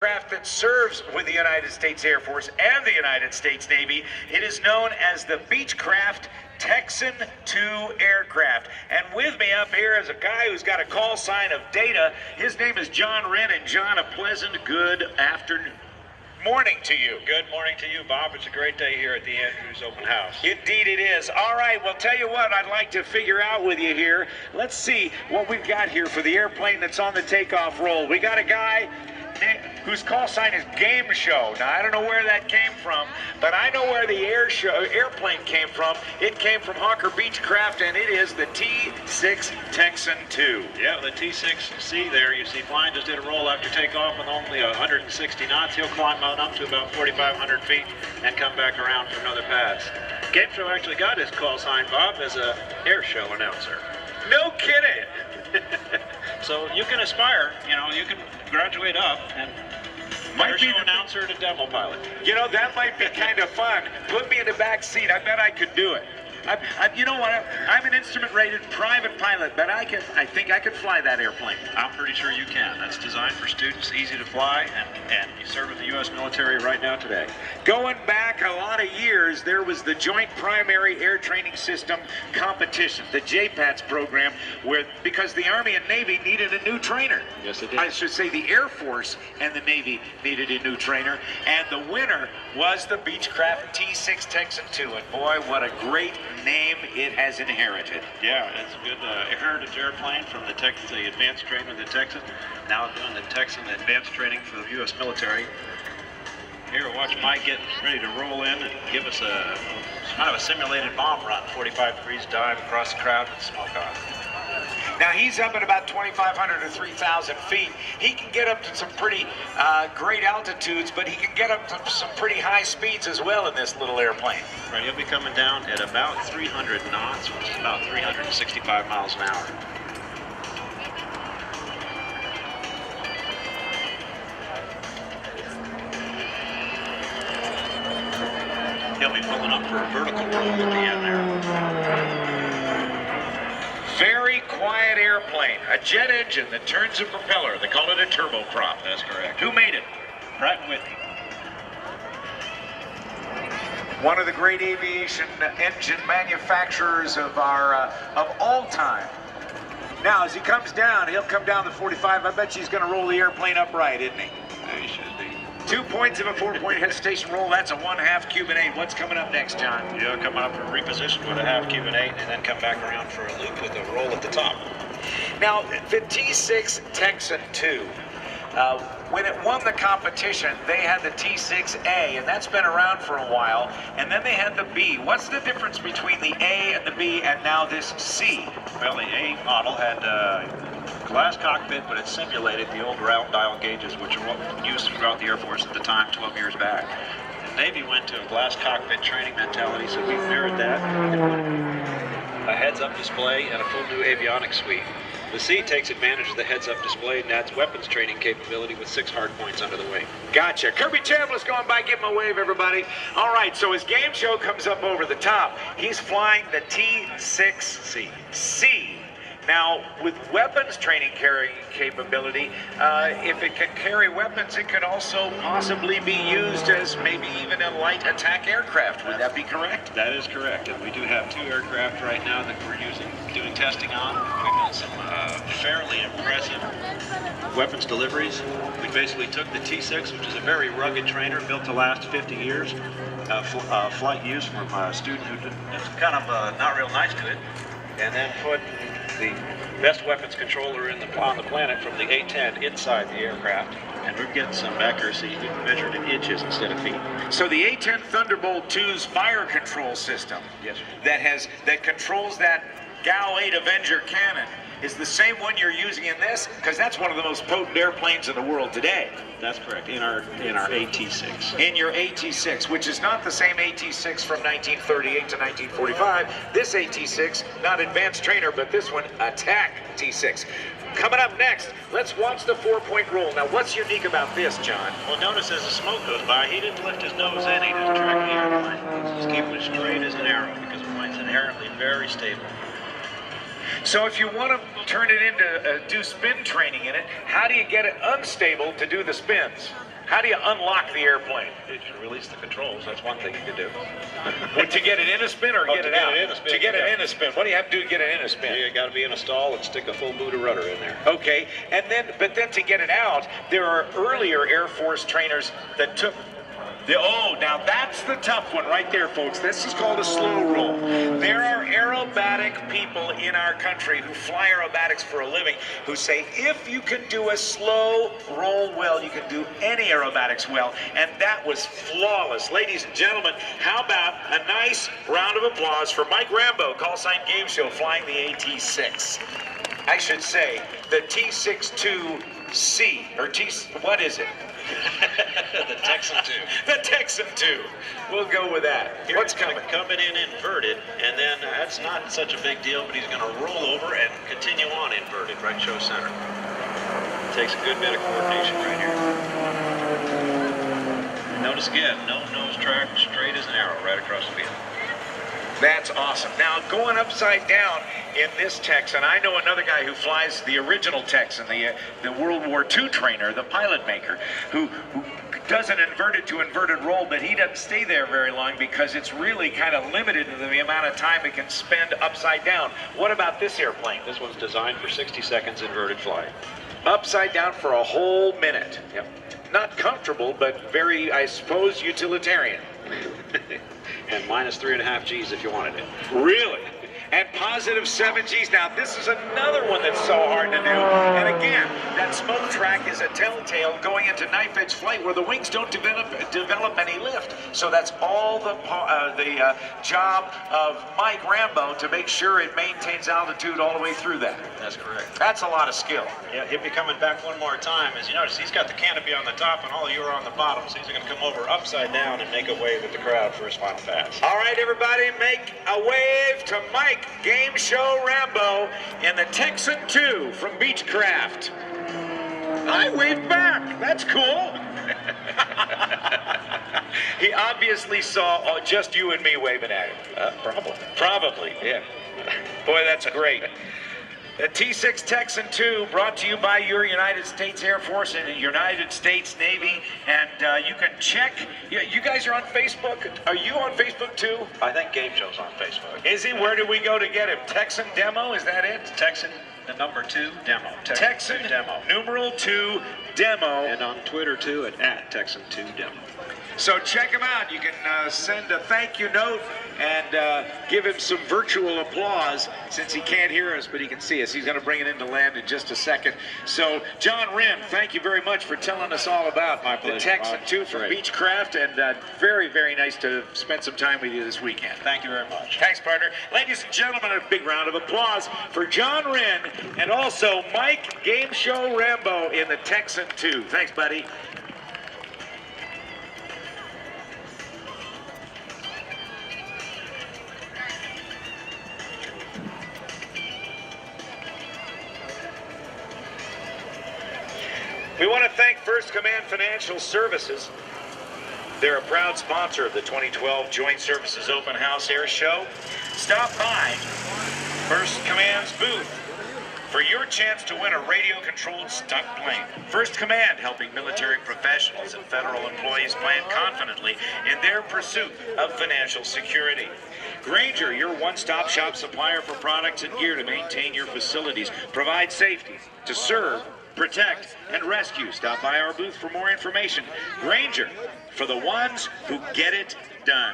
Craft that serves with the United States Air Force and the United States Navy. It is known as the Beechcraft Texan II aircraft. And with me up here is a guy who's got a call sign of Data. His name is John Wren. And John, a pleasant good morning to you. Good morning to you, Bob. It's a great day here at the Andrews Open House. Indeed it is. All right, well, tell you what I'd like to figure out with you here. Let's see what we've got here for the airplane that's on the takeoff roll. We got a guy whose call sign is Gameshow. Now, I don't know where that came from, but I know where the airplane came from. It came from Hawker Beechcraft, and it is the T-6 Texan II. Yeah, the T-6C there, you see, flying just did a roll after takeoff with only 160 knots. He'll climb on up to about 4,500 feet and come back around for another pass. Gameshow actually got his call sign, Bob, as a air show announcer. No kidding. So you can aspire, you can graduate up and might be an announcer to demo pilot. You know, that might be kind of fun. Put me in the back seat. I bet I could do it. You know what? I'm an instrument-rated private pilot, but I think I could fly that airplane. I'm pretty sure you can. That's designed for students, easy to fly, and you serve in the U.S. military right now today. Going back a lot of years, there was the Joint Primary Air Training System competition, the JPATS program, because the Army and Navy needed a new trainer. Yes, it did. I should say the Air Force and the Navy needed a new trainer, and the winner was the Beechcraft T-6 Texan II. And boy, what a great name it has inherited. Yeah, it's a good heritage airplane from the advanced training of the Texan. Now doing the Texan advanced training for the U.S. military. Here, watch Mike get ready to roll in and give us kind of a simulated bomb run. 45 degrees dive across the crowd with smoke on. Now, he's up at about 2,500 to 3,000 feet. He can get up to some pretty great altitudes, but he can get up to some pretty high speeds as well in this little airplane. Right, he'll be coming down at about 300 knots, which is about 365 miles an hour. He'll be pulling up for a vertical roll at the end there. Very quiet airplane, a jet engine that turns a propeller. They call it a turboprop. That's correct. Who made it? Pratt & Whitney. One of the great aviation engine manufacturers of all time. Now, as he comes down, he'll come down to 45. I bet you he's going to roll the airplane upright, isn't he? Yeah, he should be. 2 points of a 4-point hesitation roll. That's a 1/2 Cuban 8. What's coming up next, John? Yeah, come up and reposition with a 1/2 Cuban 8 and then come back around for a loop with a roll at the top. Now, the T-6 Texan II, when it won the competition, they had the T-6A, and that's been around for a while, and then they had the B. What's the difference between the A and the B and now this C? Well, the A model had glass cockpit, but it simulated the old round dial gauges, which are what was used throughout the Air Force at the time, 12 years back. The Navy went to a glass cockpit training mentality, so we mirrored that. A heads-up display and a full new avionics suite. The C takes advantage of the heads-up display and adds weapons training capability with 6 hard points under the wing. Gotcha. Kirby Chambliss going by. Give him a wave, everybody. All right, so as Gameshow comes up over the top, he's flying the T-6C. Now, with weapons training carrying capability, if it can carry weapons, it could also possibly be used as maybe even a light attack aircraft. Would that be correct? That is correct. And we do have 2 aircraft right now that we're doing testing on. We've got some fairly impressive weapons deliveries. We basically took the T-6, which is a very rugged trainer built to last 50 years, flight use from a student who is kind of not real nice to it, and then put the best weapons controller on the planet from the A-10 inside the aircraft, and we're getting some accuracy measured in inches instead of feet. So the A-10 Thunderbolt II's fire control system, yes, that controls that GAL-8 Avenger cannon, is the same one you're using in this? Because that's one of the most potent airplanes in the world today. That's correct, in our AT-6. In your AT-6, which is not the same AT-6 from 1938 to 1945. This AT-6, not advanced trainer, but this one, attack T-6. Coming up next, let's watch the 4-point roll. Now, what's unique about this, John? Well, notice as the smoke goes by, he didn't lift his nose any to track the airplane. He's keeping it straight as an arrow because the plane's inherently very stable. So if you want to turn it into do spin training in it, how do you get it unstable to do the spins? How do you unlock the airplane? You can release the controls. That's one thing you can do. To get it in a spin or get it out? To get it in a spin. What do you have to do to get it in a spin? You got to be in a stall and stick a full boot of rudder in there. Okay, but then to get it out, there are earlier Air Force trainers that took now that's the tough one right there, folks. This is called a slow roll. There are aerobatic people in our country who fly aerobatics for a living who say if you can do a slow roll well, you can do any aerobatics well, and that was flawless. Ladies and gentlemen, how about a nice round of applause for Mike Rambo, call sign Gameshow, flying the AT-6. I should say the T-6C, or what is it? The Texan II. The Texan II. We'll go with that. What's coming? Coming in inverted, and then that's not such a big deal, but he's going to roll over and continue on inverted, right show center. Takes a good bit of coordination right here. Notice again, no nose track, straight as an arrow right across the field. That's awesome. Now, going upside down in this Texan, I know another guy who flies the original Texan, the World War II trainer, the pilot maker, who does an inverted to inverted roll, but he doesn't stay there very long because it's really kind of limited in the amount of time it can spend upside down. What about this airplane? This one's designed for 60 seconds inverted flight. Upside down for a whole minute. Yep. Not comfortable, but very, I suppose, utilitarian. And minus 3.5 G's if you wanted it. Really? And positive 7 G's. Now, this is another one that's so hard to do. And again, that smoke track is a telltale going into knife edge flight where the wings don't develop any lift. So that's all the job of Mike Rambo to make sure it maintains altitude all the way through that. That's correct. That's a lot of skill. Yeah, he'll be coming back one more time. As you notice, he's got the canopy on the top and all of you are on the bottom. So he's going to come over upside down and make a wave with the crowd for his final pass. All right, everybody, make a wave to Mike Gameshow Rambo in the Texan II from Beechcraft. I waved back. That's cool. He obviously saw just you and me waving at him. Probably, yeah. Boy, that's great. The T-6 Texan II, brought to you by your United States Air Force and the United States Navy. And you can check. You guys are on Facebook. Are you on Facebook too? I think Gameshow's on Facebook. Is he? Where do we go to get him? Texan Demo? Is that it? Texan, the number 2, Demo. Texan Demo. Numeral 2 Demo. And on Twitter too at Texan 2 Demo. So check him out. You can send a thank you note and give him some virtual applause since he can't hear us, but he can see us. He's going to bring it into land in just a second. So, John Wren, thank you very much for telling us all about the Texan II from Beechcraft, and very, very nice to spend some time with you this weekend. Thank you very much. Thanks, partner. Ladies and gentlemen, a big round of applause for John Wren and also Mike Gameshow Rambo in the Texan II. Thanks, buddy. We want to thank First Command Financial Services. They're a proud sponsor of the 2012 Joint Services Open House Air Show. Stop by First Command's booth for your chance to win a radio-controlled stunt plane. First Command, helping military professionals and federal employees plan confidently in their pursuit of financial security. Granger, your one-stop shop supplier for products and gear to maintain your facilities, provide safety, to serve, protect, and rescue. Stop by our booth for more information. Granger, for the ones who get it done.